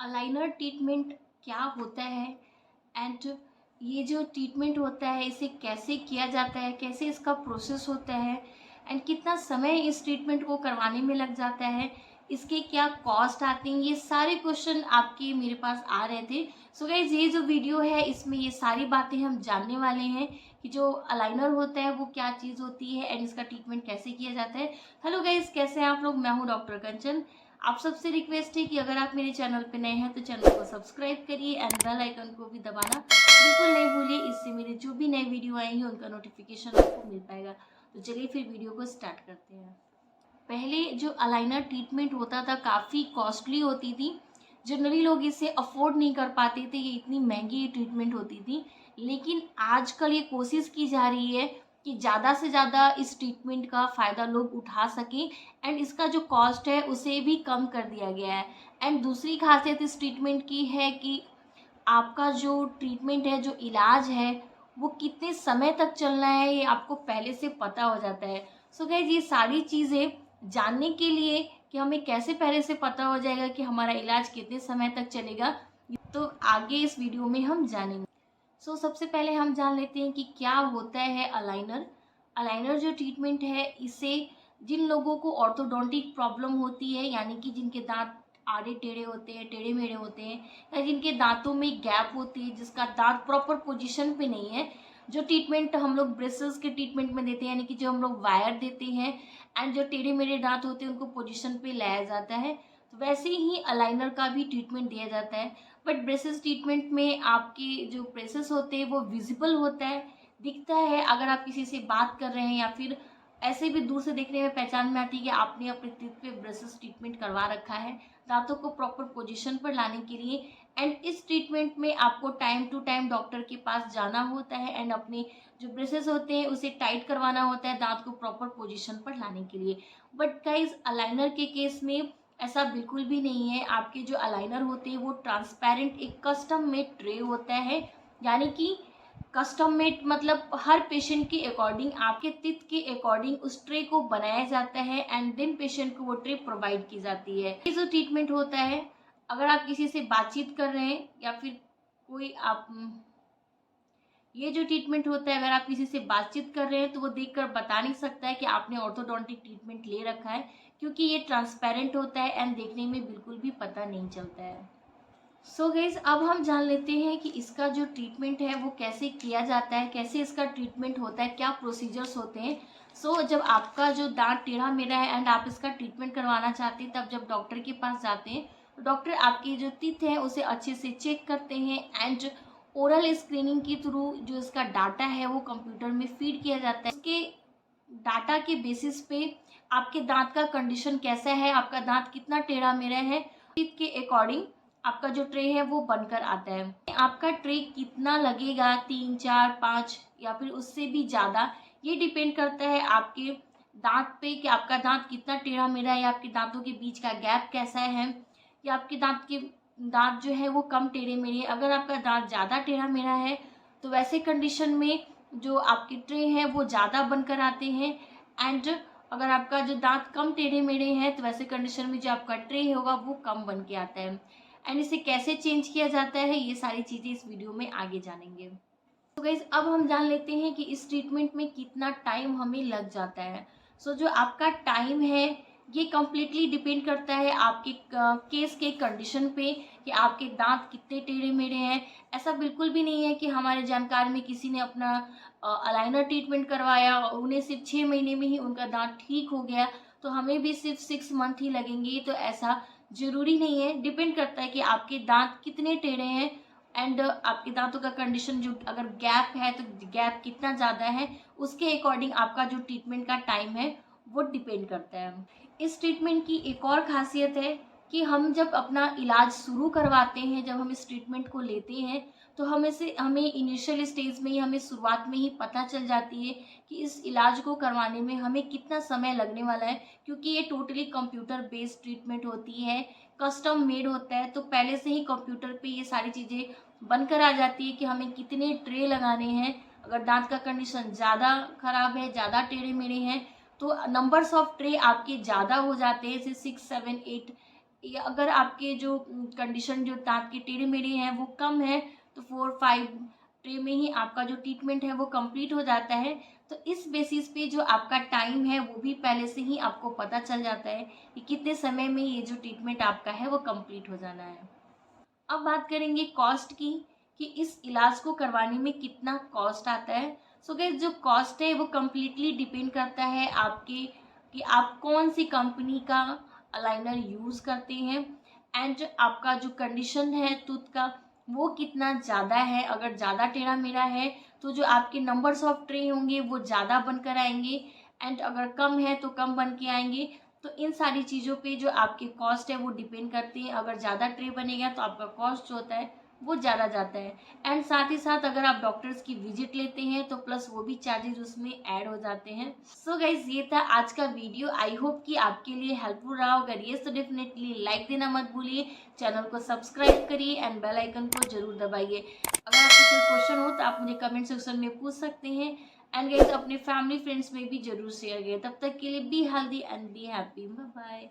Aligner treatment क्या होता है एंड ये जो ट्रीटमेंट होता है इसे कैसे किया जाता है, कैसे इसका प्रोसेस होता है एंड कितना समय इस ट्रीटमेंट को करवाने में लग जाता है, इसके क्या कॉस्ट आते हैं, ये सारे क्वेश्चन आपके मेरे पास आ रहे थे। सो गाइज ये जो वीडियो है इसमें ये सारी बातें हम जानने वाले हैं कि जो अलाइनर होता है वो क्या चीज़ होती है एंड इसका ट्रीटमेंट कैसे किया जाता है। हेलो गाइज, कैसे हैं आप लोग? मैं हूँ डॉक्टर कंचन। आप सबसे रिक्वेस्ट है कि अगर आप मेरे चैनल पे नए हैं तो चैनल को सब्सक्राइब करिए एंड बेल आइकन को भी दबाना बिल्कुल नहीं भूलिए। इससे मेरे जो भी नए वीडियो आएंगे उनका नोटिफिकेशन आपको मिल पाएगा। तो चलिए फिर वीडियो को स्टार्ट करते हैं। पहले जो अलाइनर ट्रीटमेंट होता था काफ़ी कॉस्टली होती थी। जनरली लोग इसे अफोर्ड नहीं कर पाते थे, ये इतनी महंगी ट्रीटमेंट होती थी। लेकिन आजकल ये कोशिश की जा रही है कि ज़्यादा से ज़्यादा इस ट्रीटमेंट का फ़ायदा लोग उठा सकें एंड इसका जो कॉस्ट है उसे भी कम कर दिया गया है। एंड दूसरी खासियत इस ट्रीटमेंट की है कि आपका जो ट्रीटमेंट है, जो इलाज है, वो कितने समय तक चलना है ये आपको पहले से पता हो जाता है। सो गाइस ये सारी चीज़ें जानने के लिए कि हमें कैसे पहले से पता हो जाएगा कि हमारा इलाज कितने समय तक चलेगा, तो आगे इस वीडियो में हम जानेंगे। सो सबसे पहले हम जान लेते हैं कि क्या होता है अलाइनर। अलाइनर जो ट्रीटमेंट है इसे जिन लोगों को ऑर्थोडोंटिक प्रॉब्लम होती है, यानी कि जिनके दांत आड़े टेढ़े होते हैं, टेढ़े मेढ़े होते हैं, या जिनके दांतों में गैप होती है, जिसका दांत प्रॉपर पोजीशन पे नहीं है, जो ट्रीटमेंट हम लोग ब्रेसेस के ट्रीटमेंट में देते हैं, यानी कि जो हम लोग वायर देते हैं एंड जो टेढ़े मेढ़े दांत होते हैं उनको पोजीशन पे लाया जाता है, तो वैसे ही अलाइनर का भी ट्रीटमेंट दिया जाता है। बट ब्रेसेस ट्रीटमेंट में आपके जो ब्रेसेस होते हैं वो विजिबल होता है, दिखता है। अगर आप किसी से बात कर रहे हैं या फिर ऐसे भी दूर से देखने में पहचान में आती है कि आपने अपने टीथ पे ब्रेसेस ट्रीटमेंट करवा रखा है, दांतों को प्रॉपर पोजीशन पर लाने के लिए। एंड इस ट्रीटमेंट में आपको टाइम टू टाइम डॉक्टर के पास जाना होता है एंड अपने जो ब्रेसेस होते हैं उसे टाइट करवाना होता है दांत को प्रॉपर पोजीशन पर लाने के लिए। बट गाइस अलाइनर के केस में ऐसा बिल्कुल भी नहीं है। आपके जो अलाइनर होते हैं वो ट्रांसपेरेंट एक कस्टम मेड ट्रे होता है, यानी कि कस्टम मेड मतलब हर पेशेंट के अकॉर्डिंग, आपके टिथ के अकॉर्डिंग उस ट्रे को बनाया जाता है एंड देन पेशेंट को वो ट्रे प्रोवाइड की जाती है। ये जो ट्रीटमेंट होता है, अगर आप किसी से बातचीत कर रहे हैं या फिर कोई आप ये जो ट्रीटमेंट होता है अगर आप किसी से बातचीत कर रहे हैं तो वो देखकर बता नहीं सकता है कि आपने ऑर्थोडोंटिक ट्रीटमेंट ले रखा है, क्योंकि ये ट्रांसपेरेंट होता है एंड देखने में बिल्कुल भी पता नहीं चलता है। सो गाइज अब हम जान लेते हैं कि इसका जो ट्रीटमेंट है वो कैसे किया जाता है, कैसे इसका ट्रीटमेंट होता है, क्या प्रोसीजर्स होते हैं। जब आपका जो दांत टेढ़ा मेढ़ा है एंड आप इसका ट्रीटमेंट करवाना चाहते हैं, तब जब डॉक्टर के पास जाते हैं तो डॉक्टर आपकी जो टीथ है उसे अच्छे से चेक करते हैं एंड ओरल स्क्रीनिंग के थ्रू जो इसका डाटा है वो कंप्यूटर में फीड किया जाता है। उसके डाटा के बेसिस पे आपके दांत का कंडीशन कैसा है, आपका दांत कितना टेढ़ा मेढ़ा है, टीथ के अकॉर्डिंग आपका जो ट्रे है वो बनकर आता है। आपका ट्रे कितना लगेगा, 3 4 5 या फिर उससे भी ज़्यादा, ये डिपेंड करता है आपके दांत पे कि आपका दांत कितना टेढ़ा मेढ़ा है, या आपके दांतों के बीच का गैप कैसा है, या आपके दांत जो है वो कम टेढ़े मेढ़े है। अगर आपका दांत ज़्यादा टेढ़ा मेढ़ा है तो वैसे कंडीशन में जो आपके ट्रे हैं वो ज़्यादा बनकर आते हैं एंड अगर आपका जो दांत कम टेढ़े मेढ़े हैं तो वैसे कंडीशन में जो आपका ट्रे होगा वो कम बन के आता है। एंड इसे कैसे चेंज किया जाता है ये सारी चीज़ें इस वीडियो में आगे जानेंगे। तो गाइज अब हम जान लेते हैं कि इस ट्रीटमेंट में कितना टाइम हमें लग जाता है। जो आपका टाइम है ये कम्प्लीटली डिपेंड करता है आपके केस के कंडीशन पे कि आपके दांत कितने टेढ़े मेढ़े हैं। ऐसा बिल्कुल भी नहीं है कि हमारे जानकार में किसी ने अपना अलाइनर ट्रीटमेंट करवाया और उन्हें सिर्फ 6 महीने में ही उनका दांत ठीक हो गया, तो हमें भी सिर्फ 6 मंथ ही लगेंगे। तो ऐसा ज़रूरी नहीं है, डिपेंड करता है कि आपके दांत कितने टेढ़े हैं एंड आपके दांतों का कंडीशन, जो अगर गैप है तो गैप कितना ज़्यादा है, उसके अकॉर्डिंग आपका जो ट्रीटमेंट का टाइम है वो डिपेंड करता है। इस ट्रीटमेंट की एक और खासियत है कि हम जब अपना इलाज शुरू करवाते हैं, जब हम इस ट्रीटमेंट को लेते हैं तो हमें इनिशियल स्टेज में ही, हमें शुरुआत में ही पता चल जाती है कि इस इलाज को करवाने में हमें कितना समय लगने वाला है, क्योंकि ये टोटली कंप्यूटर बेस्ड ट्रीटमेंट होती है, कस्टम मेड होता है। तो पहले से ही कंप्यूटर पे ये सारी चीज़ें बनकर आ जाती है कि हमें कितने ट्रे लगाने हैं। अगर दांत का कंडीशन ज़्यादा खराब है, ज़्यादा टेढ़े मेढ़े हैं, तो नंबर्स ऑफ ट्रे आपके ज़्यादा हो जाते हैं, जैसे 6 7 8 या अगर आपके जो कंडीशन जो दाँत के टेढ़े मेढ़े हैं वो कम है, तो 4-5 ट्रे में ही आपका जो ट्रीटमेंट है वो कंप्लीट हो जाता है। तो इस बेसिस पे जो आपका टाइम है वो भी पहले से ही आपको पता चल जाता है कि कितने समय में ये जो ट्रीटमेंट आपका है वो कंप्लीट हो जाना है। अब बात करेंगे कॉस्ट की, कि इस इलाज को करवाने में कितना कॉस्ट आता है। सो गाइस, जो कॉस्ट है वो कम्प्लीटली डिपेंड करता है आपके कि आप कौन सी कंपनी का अलाइनर यूज़ करते हैं, एंड आपका जो कंडीशन है टूथ का वो कितना ज़्यादा है। अगर ज़्यादा टेढ़ा मेढ़ा है तो जो आपके नंबर्स ऑफ ट्रे होंगे वो ज़्यादा बनकर आएंगे, एंड अगर कम है तो कम बन के आएंगे। तो इन सारी चीज़ों पे जो आपके कॉस्ट है वो डिपेंड करती है। अगर ज़्यादा ट्रे बनेगा तो आपका कॉस्ट जो होता है वो ज़्यादा जाता है। एंड साथ ही साथ अगर आप डॉक्टर्स की विजिट लेते हैं तो प्लस वो भी चार्जेस उसमें ऐड हो जाते हैं। सो गाइज, ये था आज का वीडियो। आई होप कि आपके लिए हेल्पफुल रहा। अगर ये तो डेफिनेटली लाइक देना मत भूलिए, चैनल को सब्सक्राइब करिए एंड बेल आइकन को जरूर दबाइए। अगर आपको कोई क्वेश्चन हो तो आप मुझे कमेंट सेक्शन में पूछ सकते हैं, एंड गाइस अपने फैमिली फ्रेंड्स में भी जरूर शेयर करें। तब तक के लिए be healthy and be happy. Bye bye.